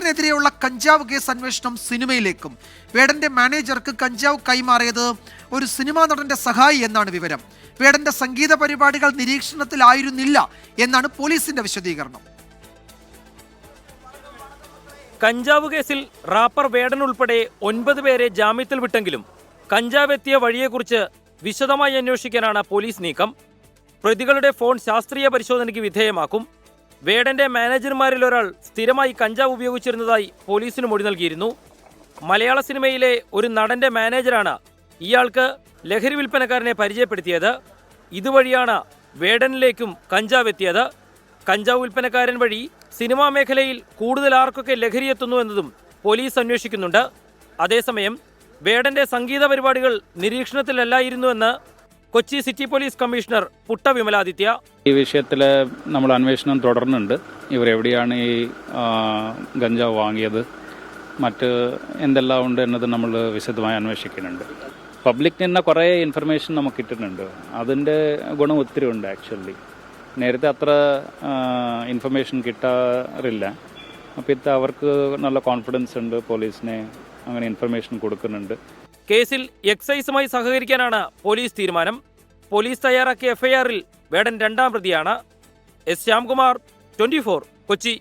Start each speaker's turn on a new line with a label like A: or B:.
A: വേടനെതിരെയുള്ള കഞ്ചാവ് കേസ് അന്വേഷണം സിനിമയിലേക്കും. വേടന്റെ മാനേജർക്ക് കഞ്ചാവ് കൈമാറിയത് ഒരു സിനിമാ നടന്റെ സഹായി എന്നാണ് വിവരം. വേടന്റെ സംഗീത പരിപാടികൾ നിരീക്ഷണത്തിലായിരുന്നില്ല എന്നാണ് പോലീസിന്റെ വിശദീകരണം.
B: കഞ്ചാവ് കേസിൽ റാപ്പർ വേടൻ ഉൾപ്പെടെ 9 പേരെ ജാമ്യത്തിൽ വിട്ടെങ്കിലും കഞ്ചാവ് എത്തിയ വഴിയെക്കുറിച്ച് വിശദമായി അന്വേഷിക്കാനാണ് പോലീസ് നീക്കം. പ്രതികളുടെ ഫോൺ ശാസ്ത്രീയ പരിശോധനയ്ക്ക് വിധേയമാക്കും. വേടന്റെ മാനേജർമാരിൽ ഒരാൾ സ്ഥിരമായി കഞ്ചാവ് ഉപയോഗിച്ചിരുന്നതായി പോലീസിന് മൊഴി നൽകിയിരുന്നു. മലയാള സിനിമയിലെ ഒരു നടന്റെ മാനേജറാണ് ഇയാൾക്ക് ലഹരി വിൽപ്പനക്കാരനെ പരിചയപ്പെടുത്തിയത്. ഇതുവഴിയാണ് വേടനിലേക്കും കഞ്ചാവ് എത്തിയത്. കഞ്ചാവ് വിൽപ്പനക്കാരൻ വഴി സിനിമാ മേഖലയിൽ കൂടുതൽ ആർക്കൊക്കെ ലഹരി എത്തുന്നു എന്നതും പോലീസ് അന്വേഷിക്കുന്നുണ്ട്. അതേസമയം വേടന്റെ സംഗീത പരിപാടികൾ നിരീക്ഷണത്തിലല്ലായിരുന്നുവെന്ന് Kochi city police commissioner Putta Vimaladitya.
C: ഈ വിഷയത്തിൽ നമ്മൾ അന്വേഷണം തുടർന്നുണ്ട്. ഇവരെവിടെയാണ് ഈ ഗഞ്ചാവ് വാങ്ങിയത്, മറ്റ് എന്തെല്ലാം ഉണ്ട് എന്നത് നമ്മൾ വിശദമായി അന്വേഷിക്കുന്നുണ്ട്. പബ്ലിക്കിന് തന്നെ കുറേ ഇൻഫർമേഷൻ നമുക്ക് കിട്ടുന്നുണ്ട്. അതിൻ്റെ ഗുണം ഒത്തിരി ഉണ്ട്. ആക്ച്വലി നേരത്തെ അത്ര ഇൻഫർമേഷൻ കിട്ടാറില്ല. അപ്പോൾ ഇത് അവർക്ക് നല്ല കോൺഫിഡൻസ് ഉണ്ട്. പോലീസിനെ അങ്ങനെ ഇൻഫർമേഷൻ കൊടുക്കുന്നുണ്ട്.
B: കേസിൽ എക്സൈസുമായി സഹകരിക്കാനാണ് പോലീസ് തീരുമാനം. പോലീസ് തയ്യാറാക്കിയ എഫ്ഐആറിൽ വേടൻ 2ാം പ്രതിയാണ്. എസ് ശ്യാംകുമാർ, 24 കൊച്ചി.